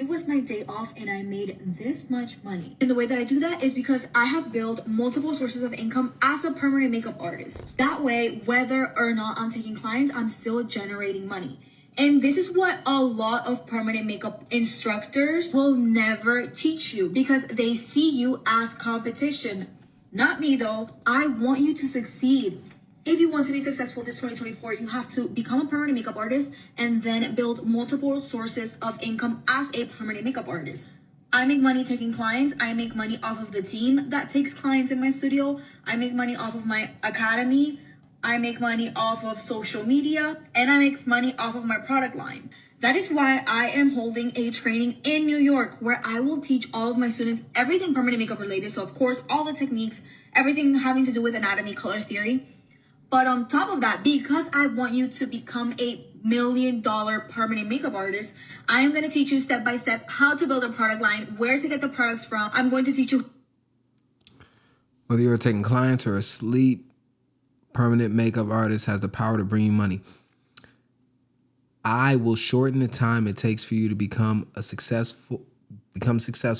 was my day off and I made this much money. And the way that I do that is because I have built multiple sources of income as a permanent makeup artist. That way, whether or not I'm taking clients, I'm still generating money. And this is what a lot of permanent makeup instructors will never teach you because they see you as competition. Not me though. I want you to succeed. If you want to be successful this 2024, you have to become a permanent makeup artist and then build multiple sources of income as a permanent makeup artist. I make money taking clients. I make money off of the team that takes clients in my studio. I make money off of my academy. I make money off of social media, and I make money off of my product line. That is why I am holding a training in New York where I will teach all of my students everything permanent makeup related. So of course, all the techniques, everything having to do with anatomy, color theory. But on top of that, because I want you to become a $1 million permanent makeup artist, I am going to teach you step by step how to build a product line, where to get the products from. I'm going to teach you. Whether you're taking clients or asleep, permanent makeup artist has the power to bring you money. I will shorten the time it takes for you to become successful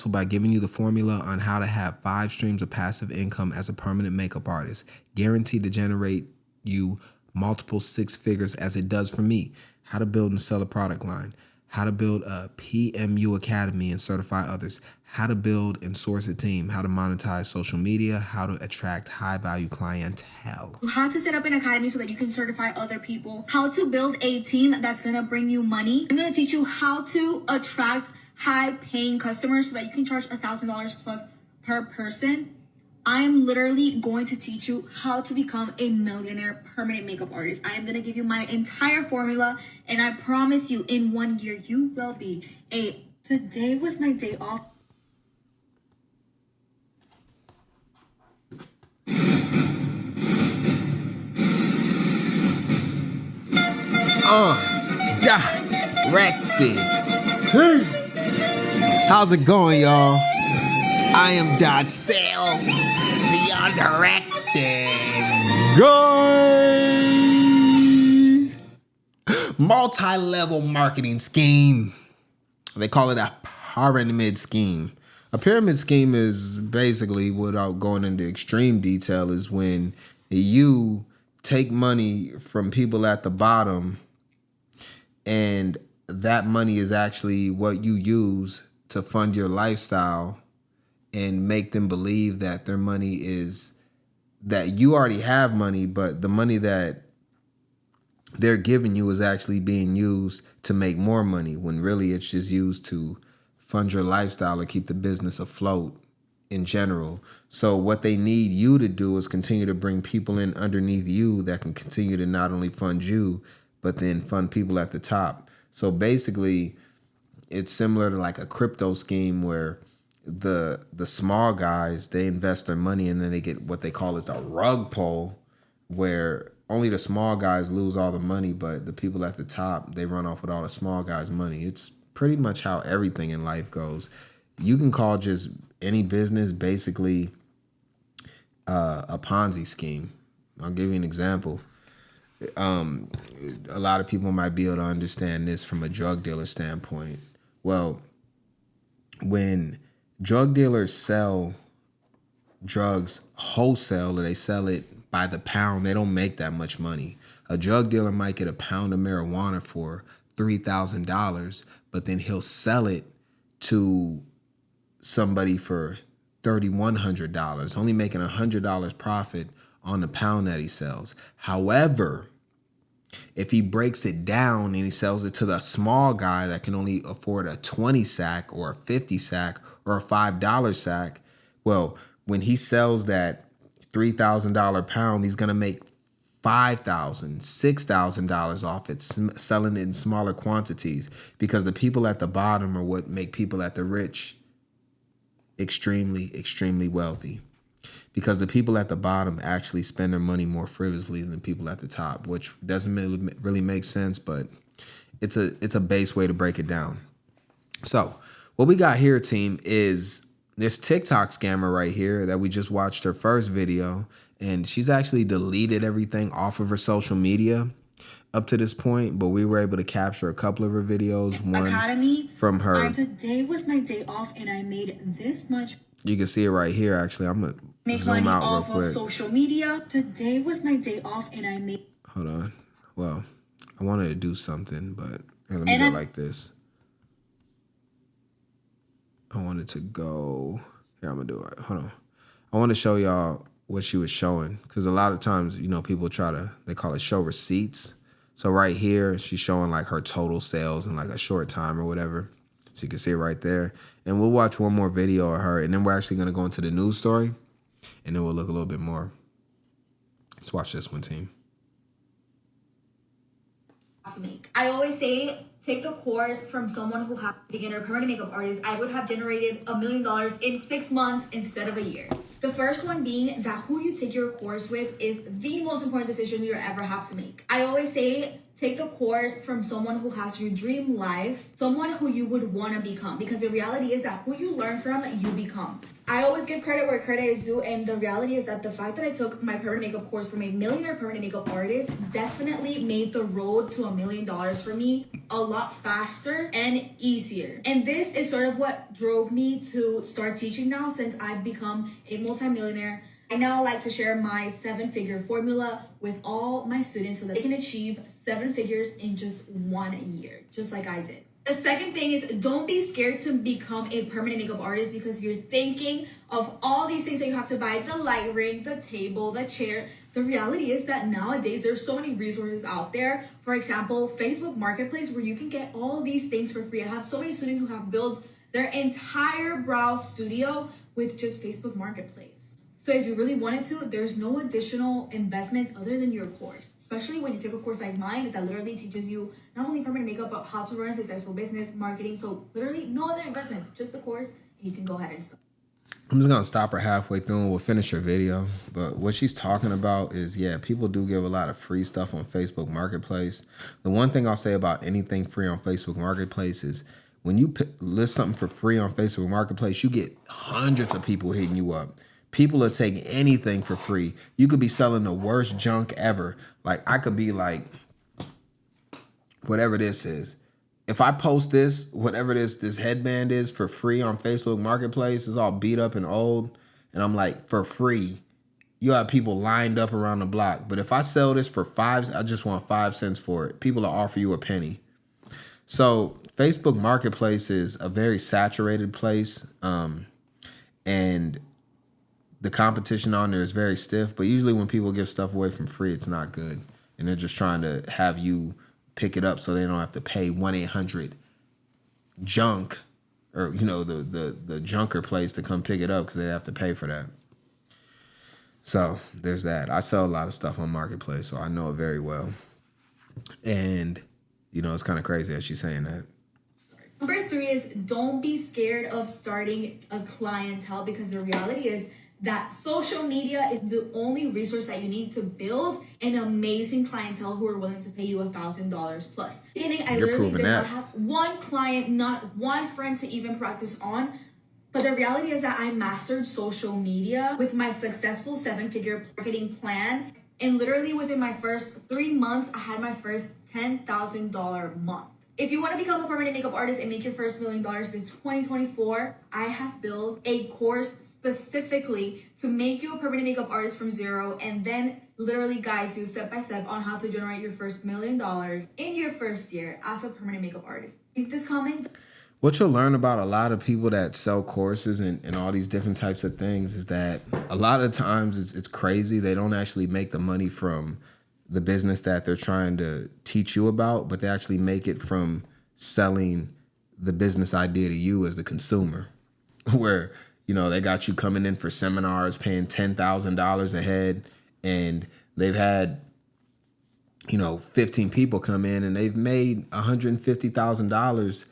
by giving you the formula on how to have 5 streams of passive income as a permanent makeup artist, guaranteed to generate you multiple 6 figures as it does for me. How to build and sell a product line, how to build a PMU academy and certify others, how to build and source a team, how to monetize social media, how to attract high-value clientele. How to set up an academy so that you can certify other people, how to build a team that's going to bring you money. I'm going to teach you how to attract high-paying customers so that you can charge $1,000 plus per person. I am literally going to teach you how to become a millionaire permanent makeup artist. I am going to give you my entire formula, and I promise you in 1 year, you will be today was my day off. Directed. How's it going, y'all? I am DotSale, the undirected guy. Multi-level marketing scheme. They call it a pyramid scheme. A pyramid scheme is basically, without going into extreme detail, is when you take money from people at the bottom and that money is actually what you use to fund your lifestyle and make them believe that their money is, that you already have money, but the money that they're giving you is actually being used to make more money, when really it's just used to fund your lifestyle or keep the business afloat in general. So what they need you to do is continue to bring people in underneath you that can continue to not only fund you, but then fund people at the top. So basically, it's similar to like a crypto scheme where the small guys, they invest their money and then they get what they call is a rug pull, where only the small guys lose all the money, but the people at the top, they run off with all the small guys' money. It's pretty much how everything in life goes. You can call just any business basically a Ponzi scheme. I'll give you an example. A lot of people might be able to understand this from a drug dealer standpoint. Well, when drug dealers sell drugs wholesale, or they sell it by the pound, they don't make that much money. A drug dealer might get a pound of marijuana for $3,000, but then he'll sell it to somebody for $3,100, only making $100 profit on the pound that he sells. However, if he breaks it down and he sells it to the small guy that can only afford a 20 sack or a 50 sack or a $5 sack, well, when he sells that $3,000 pound, he's going to make $5,000, $6,000 off it, selling it in smaller quantities, because the people at the bottom are what make people at the rich extremely, extremely wealthy. Because the people at the bottom actually spend their money more frivolously than the people at the top, which doesn't really make sense, but it's a base way to break it down. So what we got here, team, is this TikTok scammer right here that we just watched her first video, and she's actually deleted everything off of her social media. up to this point, but we were able to capture a couple of her videos. One Academy from her. Today was my day off and I made this much. You can see it right here, actually. I'm going to make zoom money out real off quick. of social media. Today was my day off and I made. Hold on. Well, I wanted to do something, but here, let me go like this. I wanted to go. Here, I'm going to do it. Hold on. I want to show y'all what she was showing, because a lot of times, you know, people they call it show receipts. So right here, she's showing like her total sales in like a short time or whatever. So you can see it right there. And we'll watch one more video of her, and then we're actually going to go into the news story, and then we'll look a little bit more. Let's watch this one, team. To make. I always say, take the course from someone who has beginner permanent makeup artist. I would have generated $1 million in 6 months instead of a year. The first one being that who you take your course with is the most important decision you ever have to make. I always say, take the course from someone who has your dream life, someone who you would want to become, because the reality is that who you learn from, you become. I always give credit where credit is due, and the reality is that the fact that I took my permanent makeup course from a millionaire permanent makeup artist definitely made the road to $1 million for me a lot faster and easier. And this is sort of what drove me to start teaching now, since I've become a multimillionaire. I now like to share my 7-figure formula with all my students so that they can achieve 7 figures in just 1 year, just like I did. The second thing is, don't be scared to become a permanent makeup artist because you're thinking of all these things that you have to buy, the light ring, the table, the chair. The reality is that nowadays there's so many resources out there. For example, Facebook Marketplace, where you can get all these things for free. I have so many students who have built their entire brow studio with just Facebook Marketplace. So if you really wanted to, there's no additional investments other than your course. Especially when you take a course like mine that literally teaches you not only permanent makeup, but how to run a successful business, marketing. So literally no other investments, just the course, and you can go ahead and start. I'm just going to stop her halfway through and we'll finish her video. But what she's talking about is, yeah, people do give a lot of free stuff on Facebook Marketplace. The one thing I'll say about anything free on Facebook Marketplace is when you list something for free on Facebook Marketplace, you get hundreds of people hitting you up. People are taking anything for free. You could be selling the worst junk ever. Like, I could be like, whatever this is. If I post this, whatever this headband is for free on Facebook Marketplace, it's all beat up and old. And I'm like, for free. You have people lined up around the block. But if I sell this for I just want 5 cents for it. People will offer you a penny. So Facebook Marketplace is a very saturated place. And the competition on there is very stiff, but usually when people give stuff away from free, it's not good. And they're just trying to have you pick it up so they don't have to pay 1-800-JUNK or, you know, the junker place to come pick it up because they have to pay for that. So there's that. I sell a lot of stuff on Marketplace, so I know it very well. And, you know, it's kind of crazy that she's saying that. Number 3 is, don't be scared of starting a clientele, because the reality is that social media is the only resource that you need to build an amazing clientele who are willing to pay you $1,000 plus. Beginning, I literally did not have one client, not one friend to even practice on. But the reality is that I mastered social media with my successful 7-figure marketing plan. And literally within my first 3 months, I had my first $10,000 month. If you want to become a permanent makeup artist and make your first $1 million this 2024, I have built a course specifically to make you a permanent makeup artist from zero, and then literally guides you step by step on how to generate your first $1 million in your first year as a permanent makeup artist. Leave this comment. What you'll learn about a lot of people that sell courses and all these different types of things is that a lot of times it's crazy. They don't actually make the money from the business that they're trying to teach you about, but they actually make it from selling the business idea to you as the consumer, where, you know, they got you coming in for seminars, paying $10,000 a head, and they've had, you know, 15 people come in and they've made $150,000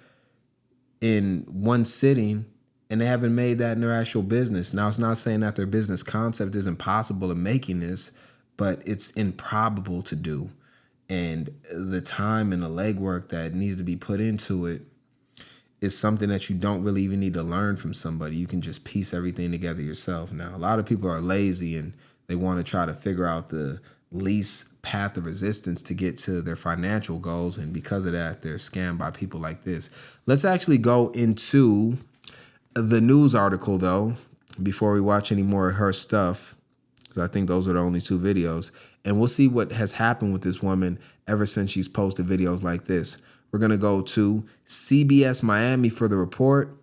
in one sitting, and they haven't made that in their actual business. Now, it's not saying that their business concept isn't possible of making this, but it's improbable to do. And the time and the legwork that needs to be put into it is something that you don't really even need to learn from somebody. You can just piece everything together yourself. Now, a lot of people are lazy and they want to try to figure out the least path of resistance to get to their financial goals. And because of that, they're scammed by people like this. Let's actually go into the news article, though, before we watch any more of her stuff, because I think those are the only 2 videos. And we'll see what has happened with this woman ever since she's posted videos like this. We're going to go to CBS Miami for the report.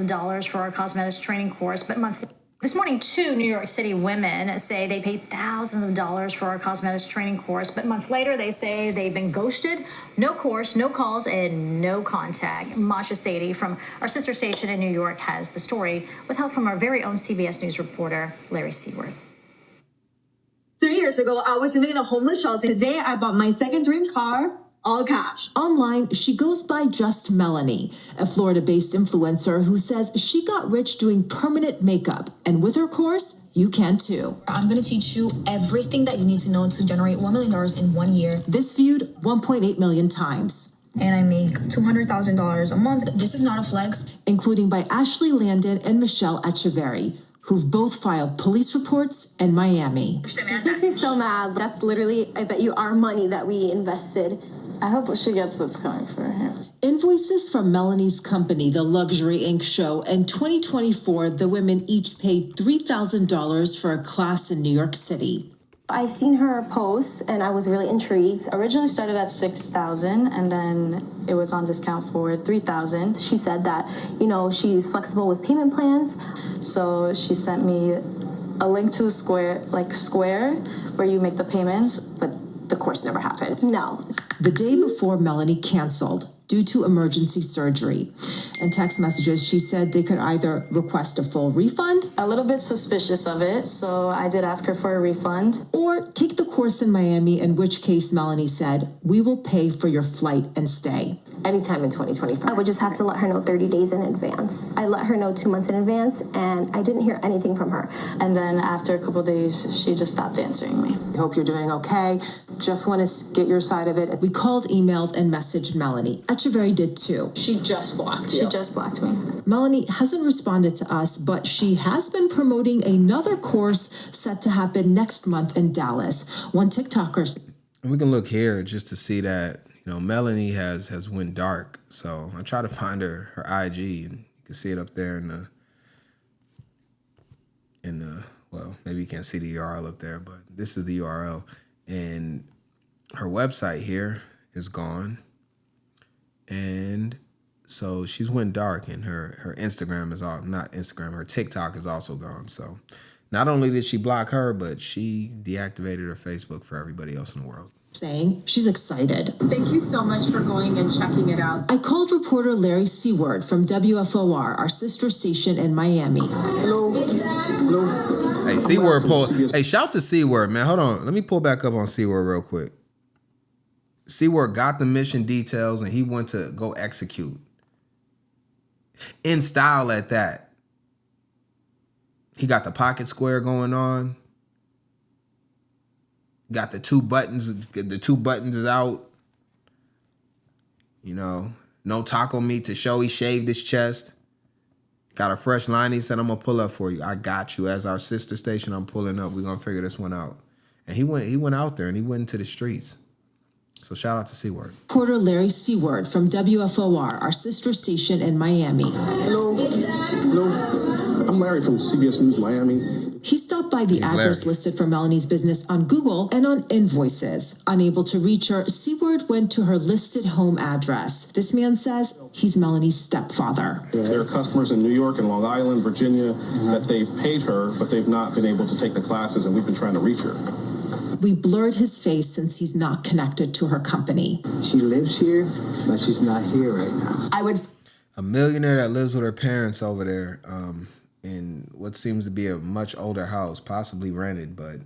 Dollars for our cosmetics training course, but months. This morning, 2 New York City women say they paid thousands of dollars for our cosmetics training course, but months later they say they've been ghosted. No course, no calls, and no contact. Masha Sadie from our sister station in New York has the story with help from our very own CBS News reporter, Larry Seward. 3 years ago, I was living in a homeless shelter. Today, I bought my second dream car, all cash. Online, she goes by Just Melanie, a Florida-based influencer who says she got rich doing permanent makeup. And with her course, you can too. I'm going to teach you everything that you need to know to generate $1 million in 1 year. This viewed 1.8 million times. And I make $200,000 a month. This is not a flex. Including by Ashley Landon and Michelle Echeverry, who've both filed police reports in Miami. This makes me so mad. That's literally, I bet you, our money that we invested. I hope she gets what's coming for her. Invoices from Melanie's company, The Luxury Inc. show, in 2024, the women each paid $3,000 for a class in New York City. I seen her post and I was really intrigued. Originally started at $6,000 and then it was on discount for $3,000. She said that, she's flexible with payment plans. So she sent me a link to the Square, where you make the payments, but The course never happened. No. The day before, Melanie canceled due to emergency surgery. In text messages, she said they could either request a full refund, a little bit suspicious of it, so I did ask her for a refund, or take the course in Miami, in which case Melanie said, we will pay for your flight and stay. Anytime in 2024. I would just have to let her know 30 days in advance. I let her know 2 months in advance, and I didn't hear anything from her. And then after a couple of days, she just stopped answering me. Hope you're doing okay. Just want to get your side of it. We called, emailed, and messaged Melanie. Echeverry did too. She just blocked you. She just blocked me. Melanie hasn't responded to us, but she has been promoting another course set to happen next month in Dallas. One TikToker. And we can look here just to see that, Melanie has went dark. So I try to find her IG, and you can see it up there in the well, maybe you can't see the URL up there, but this is the URL. And her website here is gone. And so she's went dark, and her Instagram is not Instagram, her TikTok is also gone. So not only did she block her, but she deactivated her Facebook for everybody else in the world. Saying she's excited. Thank you so much for going and checking it out. I called reporter Larry Seward from WFOR, our sister station in Miami. Hello. Hey, Seward Hey, shout to Seward, man. Hold on. Let me pull back up on Seward real quick. Seward got the mission details, and he went to go execute. In style at that. He got the pocket square going on. Got the 2 buttons. The 2 buttons is out. No taco meat to show he shaved his chest. Got a fresh line. He said, I'm going to pull up for you. I got you. As our sister station, I'm pulling up. We're going to figure this one out. And he went out there, and he went into the streets. So shout out to Seward. Reporter Larry Seward from WFOR, our sister station in Miami. Hello. I'm Larry from CBS News Miami. He stopped by the address listed for Melanie's business on Google and on invoices. Unable to reach her, Seward went to her listed home address. This man says he's Melanie's stepfather. There are customers in New York and Long Island, Virginia, that they've paid her, but they've not been able to take the classes, and we've been trying to reach her. We blurred his face since he's not connected to her company. She lives here, but she's not here right now. A millionaire that lives with her parents over there in what seems to be a much older house, possibly rented, but,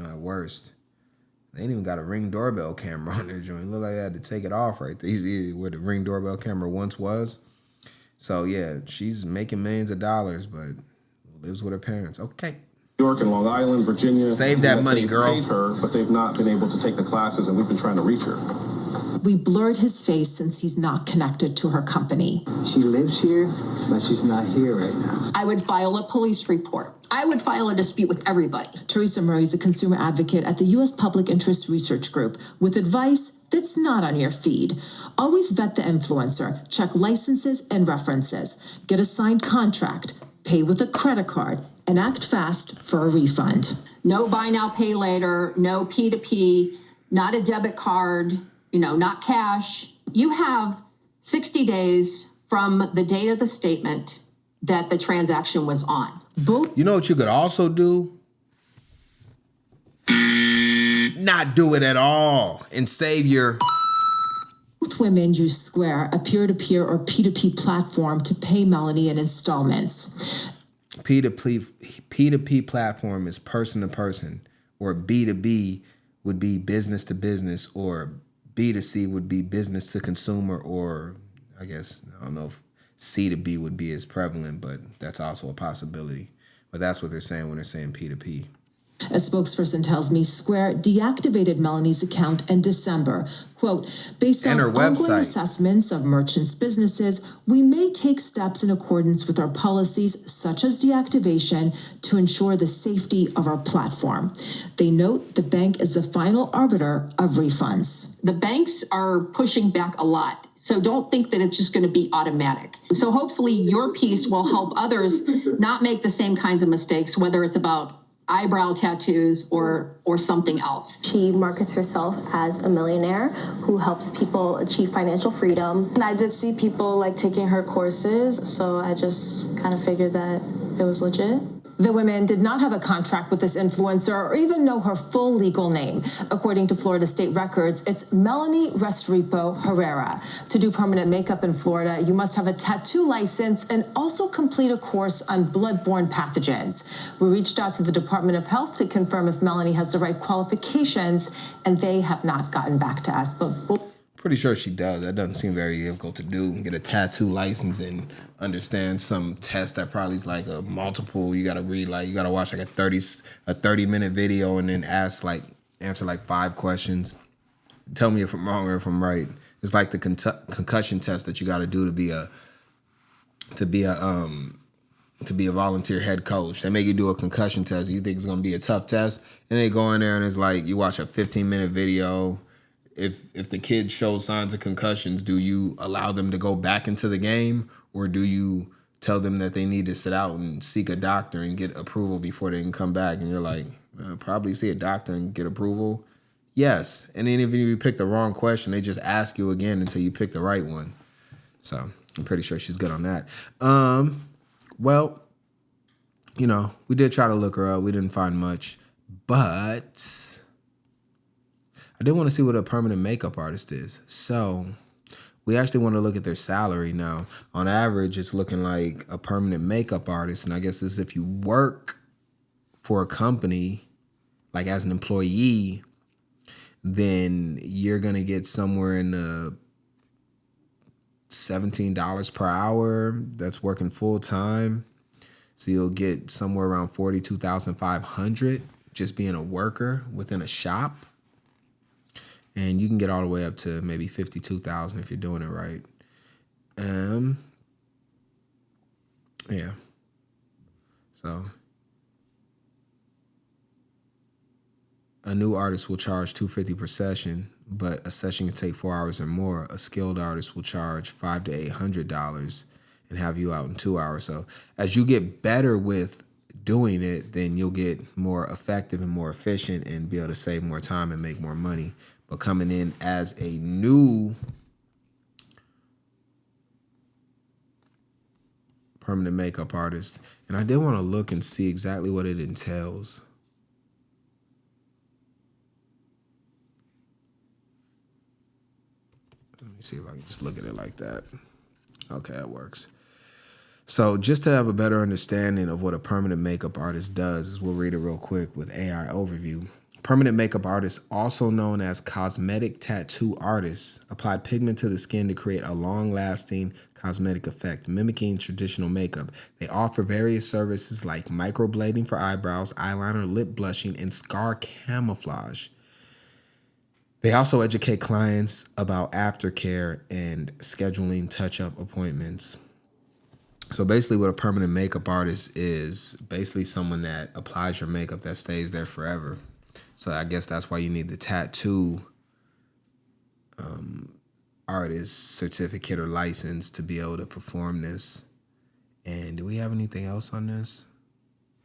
at worst. They ain't even got a Ring doorbell camera on their joint. Look like they had to take it off right there. Where the Ring doorbell camera once was. So, yeah, she's making millions of dollars, but lives with her parents. Okay. New York and Long Island, Virginia. Save that money, girl. They've paid her, but they've not been able to take the classes, and we've been trying to reach her. We blurred his face since he's not connected to her company. She lives here, but she's not here right now. I would file a police report. I would file a dispute with everybody. Teresa Murray is a consumer advocate at the U.S. Public Interest Research Group with advice that's not on your feed. Always vet the influencer, check licenses and references, get a signed contract, pay with a credit card, and act fast for a refund. No buy now, pay later, no P2P, not a debit card, not cash. You have 60 days from the date of the statement that the transaction was on. You know what you could also do? Not do it at all and save your... Both women use Square, a peer-to-peer or P2P platform, to pay Melanie in installments. P2P platform is person to person, or B2B would be business to business, or B2C would be business to consumer, or I guess, I don't know if C2B would be as prevalent, but that's also a possibility. But that's what they're saying when they're saying P2P. A spokesperson tells me Square deactivated Melanie's account in December. Quote, based on ongoing assessments of merchants' businesses, we may take steps in accordance with our policies, such as deactivation, to ensure the safety of our platform. They note the bank is the final arbiter of refunds. The banks are pushing back a lot. So don't think that it's just going to be automatic. So hopefully your piece will help others not make the same kinds of mistakes, whether it's about eyebrow tattoos or something else. She markets herself as a millionaire who helps people achieve financial freedom. And I did see people taking her courses, so I just kind of figured that it was legit. The women did not have a contract with this influencer or even know her full legal name. According to Florida state records, it's Melanie Restrepo Herrera. To do permanent makeup in Florida, you must have a tattoo license and also complete a course on bloodborne pathogens. We reached out to the Department of Health to confirm if Melanie has the right qualifications, and they have not gotten back to us. But pretty sure she does. That doesn't seem very difficult to do. Get a tattoo license and understand some test that probably is like a multiple. You gotta read you gotta watch a 30-minute video and then answer 5 questions. Tell me if I'm wrong or if I'm right. It's like the concussion test that you gotta do to be a volunteer head coach. They make you do a concussion test. You think it's gonna be a tough test, and they go in there and it's like you watch a 15-minute video. If the kid shows signs of concussions, do you allow them to go back into the game, or do you tell them that they need to sit out and seek a doctor and get approval before they can come back? And you're like, probably see a doctor and get approval. Yes. And then if you pick the wrong question, they just ask you again until you pick the right one. So I'm pretty sure she's good on that. Well, we did try to look her up. We didn't find much, but I did want to see what a permanent makeup artist is. So we actually want to look at their salary now. On average, it's looking like a permanent makeup artist. And I guess this is if you work for a company, like as an employee, then you're going to get somewhere in the $17 per hour. That's working full time. So you'll get somewhere around $42,500 just being a worker within a shop. And you can get all the way up to maybe $52,000 if you're doing it right. Yeah. So a new artist will charge $250 per session, but a session can take 4 hours or more. A skilled artist will charge $500 to $800 and have you out in 2 hours. So as you get better with doing it, then you'll get more effective and more efficient and be able to save more time and make more money. But coming in as a new permanent makeup artist, and I did want to look and see exactly what it entails. Let me see if I can just look at it like that. Okay, that works. So just to have a better understanding of what a permanent makeup artist does, we'll read it real quick with AI overview. Permanent makeup artists, also known as cosmetic tattoo artists, apply pigment to the skin to create a long-lasting cosmetic effect, mimicking traditional makeup. They offer various services like microblading for eyebrows, eyeliner, lip blushing, and scar camouflage. They also educate clients about aftercare and scheduling touch-up appointments. So basically what a permanent makeup artist is basically someone that applies your makeup that stays there forever. So I guess that's why you need the tattoo artist certificate or license to be able to perform this. And do we have anything else on this?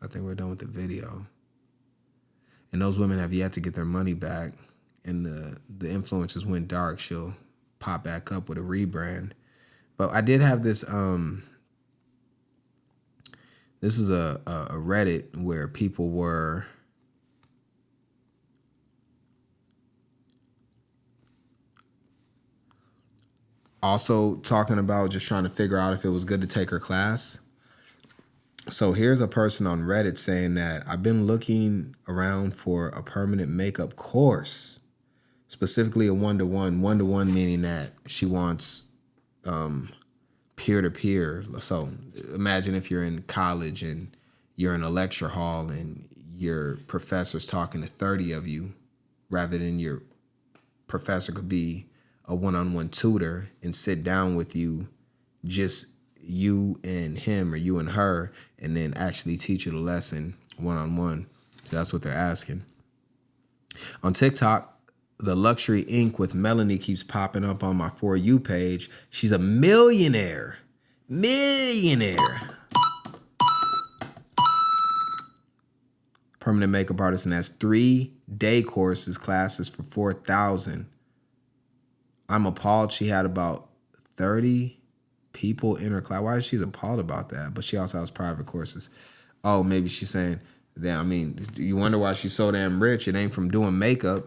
I think we're done with the video. And those women have yet to get their money back. And the influencers went dark. She'll pop back up with a rebrand. But I did have this. This is a Reddit where people were also talking about just trying to figure out if it was good to take her class. So here's a person on Reddit saying that I've been looking around for a permanent makeup course, specifically a one-to-one meaning that she wants peer-to-peer. So imagine if you're in college and you're in a lecture hall and your professor's talking to 30 of you, rather than your professor could be a one-on-one tutor and sit down with you, just you and him or you and her, and then actually teach you the lesson one-on-one. So that's what they're asking. On TikTok, the luxury ink with Melanie keeps popping up on my For You page. She's a millionaire. Permanent makeup artist, and has 3-day courses, classes for $4,000. I'm appalled she had about 30 people in her class. Why is she appalled about that? But she also has private courses. Oh, maybe she's saying that, I mean, you wonder why she's so damn rich. It ain't from doing makeup.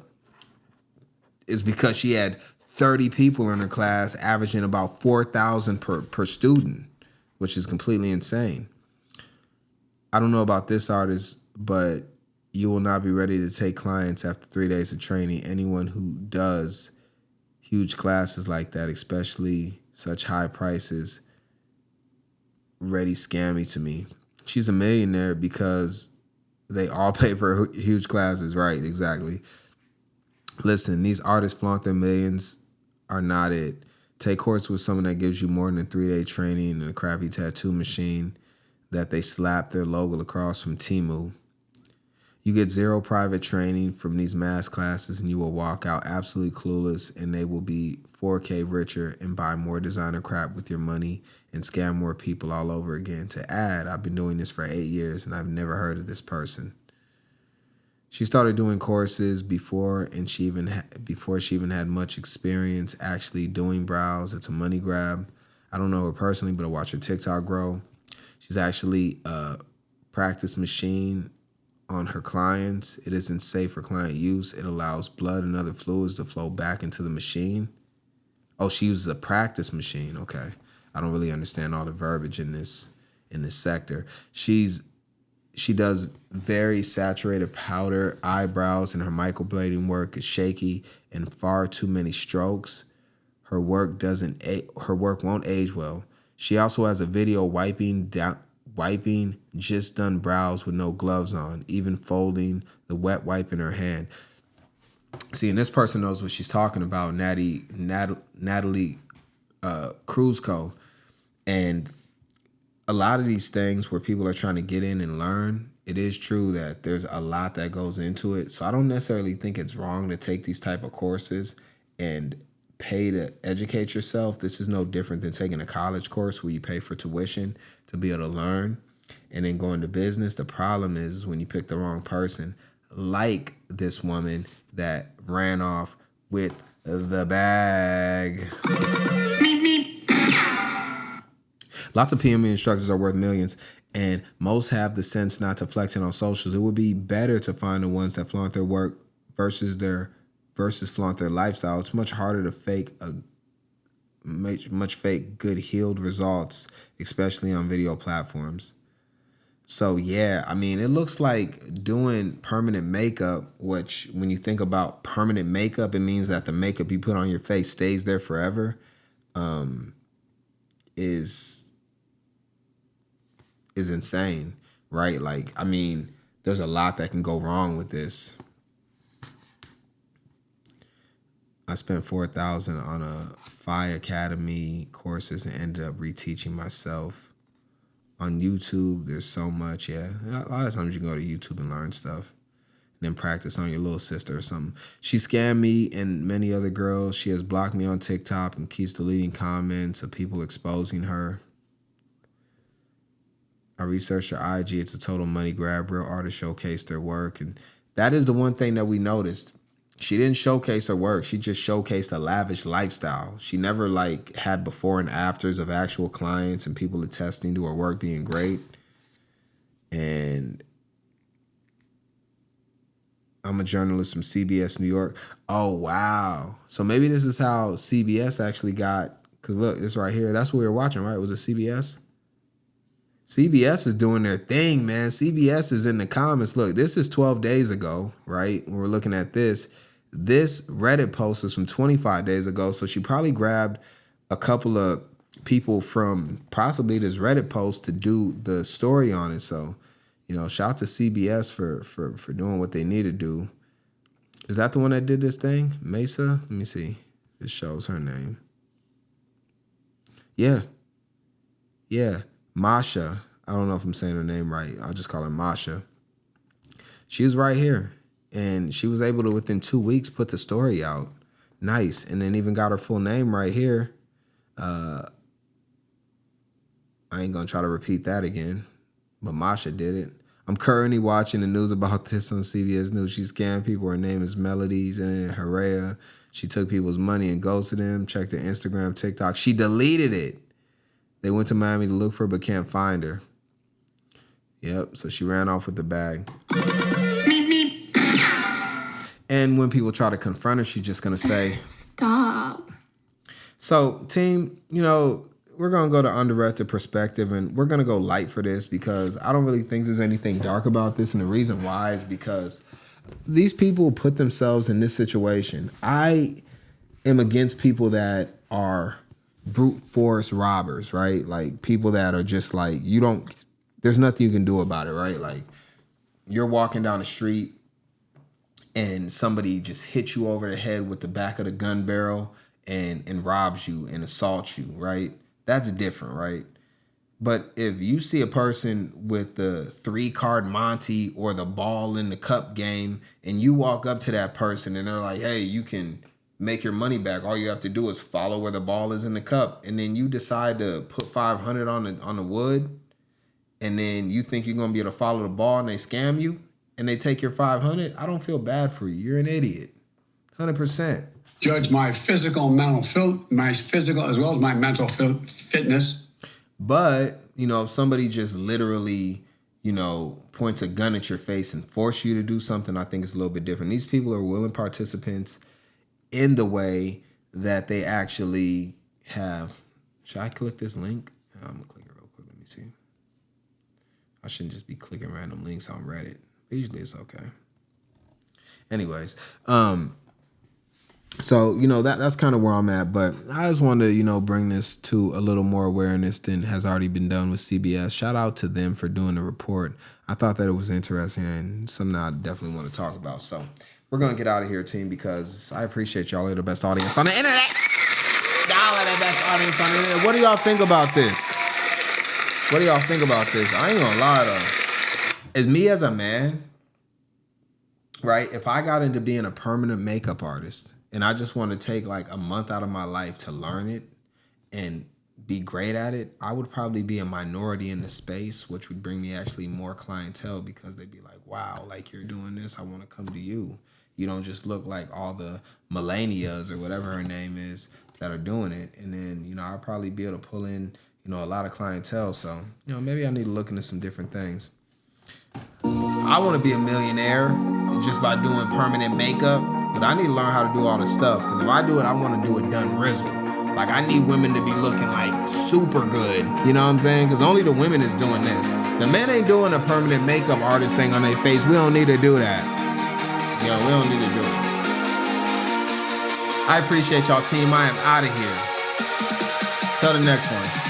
It's because she had 30 people in her class, averaging about $4,000 per student, which is completely insane. I don't know about this artist, but you will not be ready to take clients after 3 days of training. Anyone who does huge classes like that, especially such high prices, ready scammy to me. She's a millionaire because they all pay for huge classes, right? Exactly. Listen, these artists flaunt their millions are not it. Take course with someone that gives you more than a 3-day training and a crappy tattoo machine that they slap their logo across from Temu. You get 0 private training from these mass classes and you will walk out absolutely clueless, and they will be 4K richer and buy more designer crap with your money and scam more people all over again. To add, I've been doing this for 8 years and I've never heard of this person. She started doing courses before she even had much experience actually doing brows. It's a money grab. I don't know her personally, but I watch her TikTok grow. She's actually a practice machine on her clients. It isn't safe for client use. It allows blood and other fluids to flow back into the machine. Oh, she uses a practice machine. Okay. I don't really understand all the verbiage in this sector. She does very saturated powder eyebrows, and her microblading work is shaky and far too many strokes. Her work won't age well. She also has a video wiping just done brows with no gloves on, even folding the wet wipe in her hand. See, and this person knows what she's talking about, Natalie Cruzco. And a lot of these things where people are trying to get in and learn, it is true that there's a lot that goes into it. So I don't necessarily think it's wrong to take these type of courses and pay to educate yourself. This is no different than taking a college course where you pay for tuition to be able to learn and then go into business. The problem is when you pick the wrong person, like this woman that ran off with the bag. Lots of PMU instructors are worth millions, and most have the sense not to flex it on socials. It would be better to find the ones that flaunt their work versus flaunt their lifestyle. It's much harder to fake good healed results, especially on video platforms. So yeah, I mean, it looks like doing permanent makeup, which when you think about permanent makeup, it means that the makeup you put on your face stays there forever, is insane, right? Like, I mean, there's a lot that can go wrong with this. I spent $4,000 on a FI Academy courses and ended up reteaching myself. On YouTube, there's so much, yeah. A lot of times you can go to YouTube and learn stuff. And then practice on your little sister or something. She scammed me and many other girls. She has blocked me on TikTok and keeps deleting comments of people exposing her. I researched her IG. It's a total money grab. Real artists showcase their work. And that is the one thing that we noticed. She didn't showcase her work. She just showcased a lavish lifestyle. She never like had before and afters of actual clients and people attesting to her work being great. And I'm a journalist from CBS New York. Oh, wow. So maybe this is how CBS actually got, because look, this right here, that's what we were watching, right? Was it CBS? CBS is doing their thing, man. CBS is in the comments. Look, this is 12 days ago, right? When we're looking at this. This Reddit post is from 25 days ago. So she probably grabbed a couple of people from possibly this Reddit post to do the story on it. So, you know, shout out to CBS for doing what they need to do. Is that the one that did this thing? Mesa? Let me see. It shows her name. Yeah. Yeah. Masha. I don't know if I'm saying her name right. I'll just call her Masha. She was right here. And she was able to, within 2 weeks, put the story out. Nice. And then even got her full name right here. I ain't going to try to repeat that again. But Masha did it. I'm currently watching the news about this on CBS News. She scammed people. Her name is Melodies and Herrera. She took people's money and ghosted them. Checked her Instagram, TikTok. She deleted it. They went to Miami to look for her but can't find her. Yep, so she ran off with the bag. And when people try to confront her, she's just going to say, Stop. So, team, you know, we're going to go to undirected perspective, and we're going to go light for this because I don't really think there's anything dark about this. And the reason why is because these people put themselves in this situation. I am against people that are brute force robbers, right? Like people that are just like, there's nothing you can do about it, right? Like you're walking down the street and somebody just hits you over the head with the back of the gun barrel and robs you and assaults you, right? That's different, right? But if you see a person with the 3-card Monty or the ball in the cup game and you walk up to that person and they're like, hey, you can make your money back. All you have to do is follow where the ball is in the cup. And then you decide to put $500 on the wood. And then you think you're going to be able to follow the ball and they scam you and they take your $500. I don't feel bad for you. You're an idiot. 100%. Judge my physical as well as my mental fitness. But, you know, if somebody just literally, you know, points a gun at your face and force you to do something, I think it's a little bit different. These people are willing participants in the way that they actually have. Should I click this link? I'm gonna click it real quick. Let me see. I shouldn't just be clicking random links on Reddit. But usually it's okay. Anyways, so, you know, that's kind of where I'm at. But I just wanted to, you know, bring this to a little more awareness than has already been done with CBS. Shout out to them for doing the report. I thought that it was interesting and something I definitely want to talk about. So we're going to get out of here, team, because I appreciate y'all. You're the best audience on the internet. Y'all are the best audience on the internet. What do y'all think about this? What do y'all think about this? I ain't going to lie, though. As me as a man, right, if I got into being a permanent makeup artist and I just want to take like a month out of my life to learn it and be great at it, I would probably be a minority in the space, which would bring me actually more clientele because they'd be like, wow, like you're doing this, I want to come to you. You don't just look like all the Millennials or whatever her name is that are doing it. And then, you know, I'll probably be able to pull in, you know, a lot of clientele. So, you know, maybe I need to look into some different things. I want to be a millionaire just by doing permanent makeup, but I need to learn how to do all this stuff because if I do it, I want to do it done rizzle. Like I need women to be looking like super good, you know what I'm saying? Because only the women is doing this. The men ain't doing a permanent makeup artist thing on their face. We don't need to do that. Yo, we don't need to do it. I appreciate y'all, team. I am out of here. Till the next one.